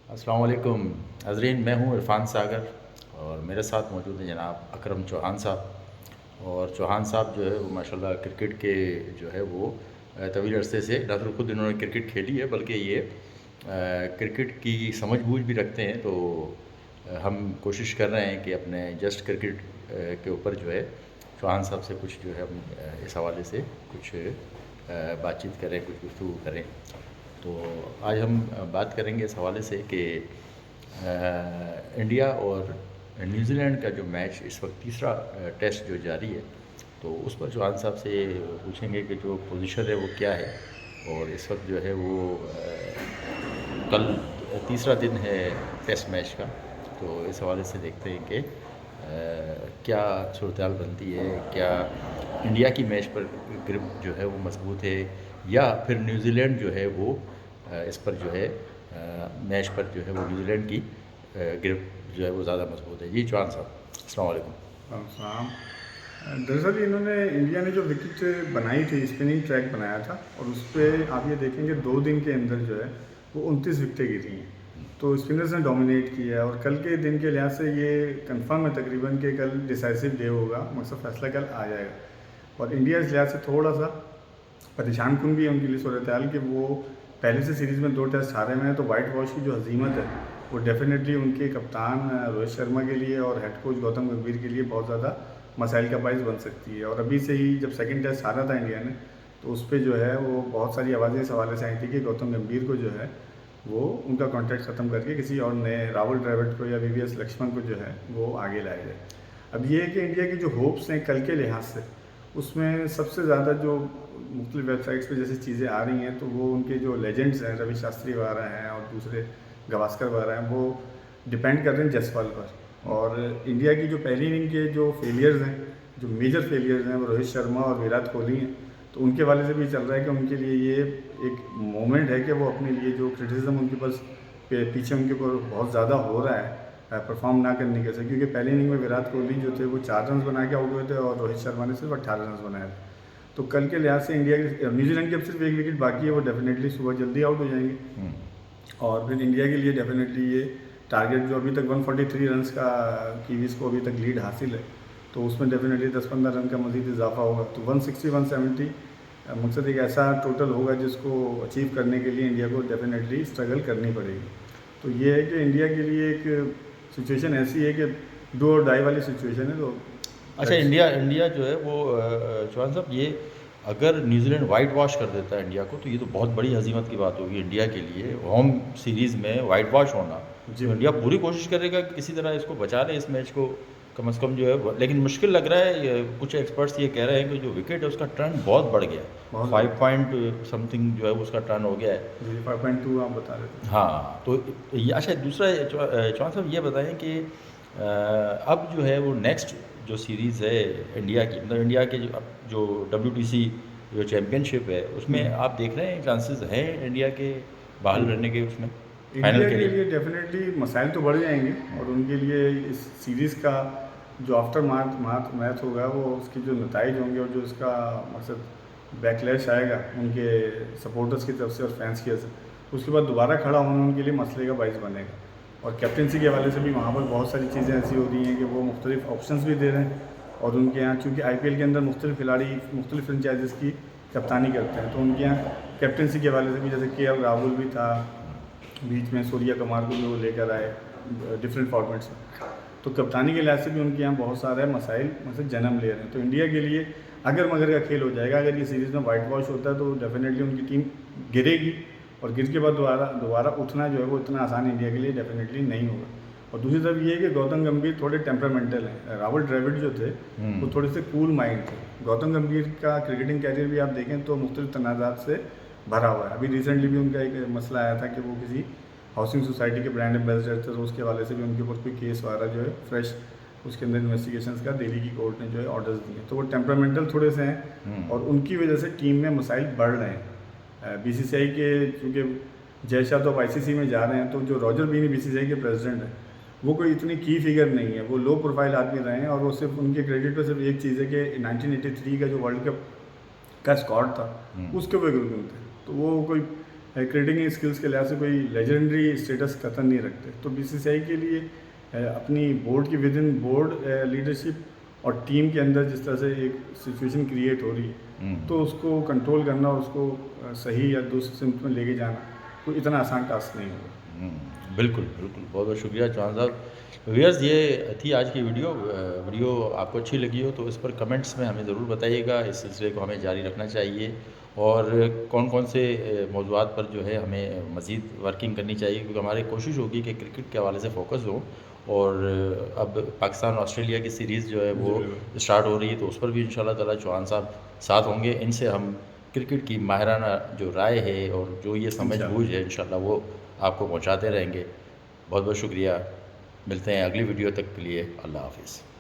अस्सलाम वालेकुम नाज़रीन, मैं हूँ इरफ़ान सागर और मेरे साथ मौजूद हैं जनाब अकरम चौहान साहब। और चौहान साहब जो है वो माशाल्लाह क्रिकेट के जो है वो तवील अरसे से न सिर्फ खुद इन्होंने क्रिकेट खेली है बल्कि ये क्रिकेट की समझ बूझ भी रखते हैं। तो हम कोशिश कर रहे हैं कि अपने जस्ट क्रिकेट के ऊपर जो है चौहान साहब से कुछ जो है हम इस हवाले से कुछ बातचीत करें, कुछ गुफ्तगू करें। तो आज हम बात करेंगे इस हवाले से कि इंडिया और न्यूजीलैंड का जो मैच इस वक्त तीसरा टेस्ट जो जारी है, तो उस पर चौहान साहब से पूछेंगे कि जो पोजीशन है वो क्या है। और इस वक्त जो है वो कल तीसरा दिन है टेस्ट मैच का। तो इस हवाले से देखते हैं कि क्या सूरत हाल बनती है, क्या इंडिया की मैच पर ग्रिप जो है वो मजबूत है या फिर न्यूजीलैंड जो है वो इस पर जो है मैच पर जो है वो न्यूजीलैंड की ग्रिप जो है वो ज़्यादा मजबूत है। जी चौहान साहब, अस्सलाम वालेकुम। शाम दरअसल इन्होंने इंडिया ने जो विकेट बनाई थी, स्पिनिंग ट्रैक बनाया था और उस पर आप ये देखेंगे 2 दिन के अंदर जो है वो 29 विकेटें गिरी हैं। तो स्पिनर्स ने डोमिनेट किया है और कल के दिन के लिहाज से ये कंफर्म है तकरीबन कि कल डिसाइसिव डे होगा, मकसद फैसला कल आ जाएगा। और इंडिया इस लिहाज से थोड़ा सा परेशान कुन भी है उनके लिए सूरत हाल कि वो पहले से सीरीज़ में 2 टेस्ट हारे हुए हैं। तो वाइट वॉश की जो हजीमत है वो डेफिनेटली उनके कप्तान रोहित शर्मा के लिए और हेड कोच गौतम गंभीर के लिए बहुत ज़्यादा मसाइल का बायस बन सकती है। और अभी से ही जब सेकंड टेस्ट हारा था इंडिया ने, तो उस पर जो है वो बहुत सारी आवाज़ें इस हवाले से आई थी कि गौतम गंभीर को जो है वो उनका कॉन्ट्रैक्ट ख़त्म करके किसी और नए राहुल द्रविड़ को या वीवीएस लक्ष्मण को जो है वो आगे लाया जाए। अब ये है कि इंडिया की जो होप्स हैं कल के लिहाज से, उसमें सबसे ज़्यादा जो मुख्तलिफ वेबसाइट्स पे जैसे चीज़ें आ रही हैं तो वो उनके जो लेजेंड्स हैं, रवि शास्त्री वगैरह हैं और दूसरे गवास्कर वगैरह हैं, वो डिपेंड कर रहे हैं जसवाल पर। और इंडिया की जो पहली इनिंग के जो फेलियर्स हैं, जो मेजर फेलियर्स हैं, वो रोहित शर्मा और विराट कोहली हैं। तो उनके वाले से भी चल रहा है कि उनके लिए ये एक मोमेंट है कि वो अपने लिए जो क्रिटिसिज्म उनके पास पीछे उनके ऊपर बहुत ज़्यादा हो रहा है परफॉर्म ना करने के से, क्योंकि पहली इनिंग में विराट कोहली जो थे वो 4 रन बना के आउट हुए थे और रोहित शर्मा ने सिर्फ 18 रन बनाए थे। तो कल के लिहाज से इंडिया की न्यूजीलैंड की अब सिर्फ एक विकेट बाकी है, वो डेफिनेटली सुबह जल्दी आउट हो जाएंगे। और फिर इंडिया के लिए डेफिनेटली ये टारगेट जो अभी तक 143 रन्स का कीवीज को अभी तक लीड हासिल है, तो उसमें डेफिनेटली 10-15 रन का मजीद इजाफा होगा। तो 160-170 मकसद एक ऐसा टोटल होगा जिसको अचीव करने के लिए इंडिया को डेफिनेटली स्ट्रगल करनी पड़ेगी। तो ये है कि इंडिया के लिए एक सिचुएशन ऐसी है कि डू और डाई वाली सिचुएशन है। तो अच्छा, इंडिया इंडिया जो है वो चौहान साहब, ये अगर न्यूजीलैंड वाइट वॉश कर देता है इंडिया को तो ये तो बहुत बड़ी हजीमत की बात होगी इंडिया के लिए। होम सीरीज़ में वाइट वॉश होना, जी तो इंडिया पूरी कोशिश करेगा कि किसी तरह इसको बचा ले इस मैच को कम से कम जो है। लेकिन मुश्किल लग रहा है, कुछ एक्सपर्ट्स ये कह रहे हैं कि जो विकेट है उसका टर्न बहुत बढ़ गया है, बहुत 5 पॉइंट समथिंग जो है उसका टर्न हो गया है। जी 5.2 आप बता रहे थे। हाँ, तो ये अच्छा, दूसरा चौहान साहब ये बताएं कि अब जो है वो नेक्स्ट जो सीरीज़ है इंडिया की, मतलब इंडिया के जो WTC जो चैम्पियनशिप है उसमें आप देख रहे हैं चांसेस हैं इंडिया के बहाल रहने के उसमें फाइनल इंडिया के के लिए? लिए डेफिनेटली मसाइल तो बढ़ जाएंगे और उनके लिए इस सीरीज़ का जो आफ्टर मैच होगा वो उसकी जो नताइज होंगे और जो इसका मकसद बैकलैश आएगा उनके सपोर्टर्स की तरफ से और फैंस की तरफ से, तो उसके बाद दोबारा खड़ा होना उनके लिए मसले का बायस बनेगा। और कैप्टनसी के हवाले से भी वहाँ पर बहुत सारी चीज़ें ऐसी हो रही हैं कि वो मुख्तलिफ ऑप्शंस भी दे रहे हैं। और उनके यहाँ चूँकि IPL के अंदर मुख्तलिफ खिलाड़ी मुख्तलिफ फ्रेंचाइजीज़ की कप्तानी करते हैं, तो उनके यहाँ कैप्टनसी के हवाले से भी जैसे KL राहुल भी था, बीच में सूर्या कुमार को भी वो लेकर आए डिफरेंट फॉर्मेट्स में। तो कप्तानी के लिहाज से भी उनके यहाँ बहुत सारे मसाइल मतलब जन्म ले रहे हैं। तो इंडिया के लिए अगर मगर का खेल हो जाएगा, अगर ये सीरीज़ में वाइट वॉश होता है तो डेफिनेटली उनकी टीम गिरेगी और गिर के बाद दोबारा दोबारा उठना जो है वो इतना आसान इंडिया के लिए डेफिनेटली नहीं होगा। और दूसरी तरफ ये है कि गौतम गंभीर थोड़े टेम्परामेंटल हैं। राहुल द्रविड़ जो थे वो थोड़े से कूल माइंड थे। गौतम गंभीर का क्रिकेटिंग कैरियर भी आप देखें तो मुख्तलिफ तनाज़ात से भरा हुआ है। अभी रिसेंटली भी उनका एक मसला आया था कि वो किसी हाउसिंग सोसाइटी के ब्रांड एम्बेसडर थे, तो उसके हवाले से भी उनके ऊपर कोई केस वगैरह जो है फ्रेश उसके अंदर इन्वेस्टिगेशंस का दिल्ली की कोर्ट ने जो है ऑर्डर्स दिए। तो वो टेम्परामेंटल थोड़े से हैं और उनकी वजह से टीम में मसाइल बढ़ रहे हैं। BCCI के चूँकि जय शाह तो अब ICC में जा रहे हैं, तो जो रॉजर बीनी BCCI के प्रेसिडेंट हैं वो कोई इतनी की फिगर नहीं है, वो लो प्रोफाइल आदमी रहे हैं। और वो सिर्फ उनके क्रेडिट पर सिर्फ एक चीज़ है कि 1983 का जो वर्ल्ड कप का स्क्वाड था उसके वो थे। तो वो कोई क्रिकेटिंग स्किल्स के लिहाज से कोई लेजेंडरी स्टेटस कतई नहीं रखते। तो बीसीसीआई के लिए अपनी बोर्ड की विद इन बोर्ड लीडरशिप और टीम के अंदर जिस तरह से एक सिचुएशन क्रिएट हो रही है, तो उसको कंट्रोल करना और उसको सही या दूसरे सिमत में लेके जाना कोई इतना आसान टास्क नहीं होगा। बिल्कुल बिल्कुल, बहुत बहुत शुक्रिया चौहान साहब। व्यूअर्स, ये थी आज की वीडियो आपको अच्छी लगी हो तो इस पर कमेंट्स में हमें ज़रूर बताइएगा। इस सिलसिले को हमें जारी रखना चाहिए और कौन कौन से मौज़ूआत पर जो है हमें मज़ीद वर्किंग करनी चाहिए, क्योंकि हमारी कोशिश होगी कि क्रिकेट के हवाले से फ़ोकस हो। और अब पाकिस्तान ऑस्ट्रेलिया की सीरीज़ जो है वो स्टार्ट हो रही है, तो उस पर भी इंशाल्लाह ताला चौहान साहब साथ होंगे। इनसे हम क्रिकेट की माहिराना जो राय है और जो ये समझ बूझ है इंशाल्लाह वो आपको पहुंचाते रहेंगे। बहुत बहुत शुक्रिया। मिलते हैं अगली वीडियो तक के लिए। अल्लाह हाफ़िज़।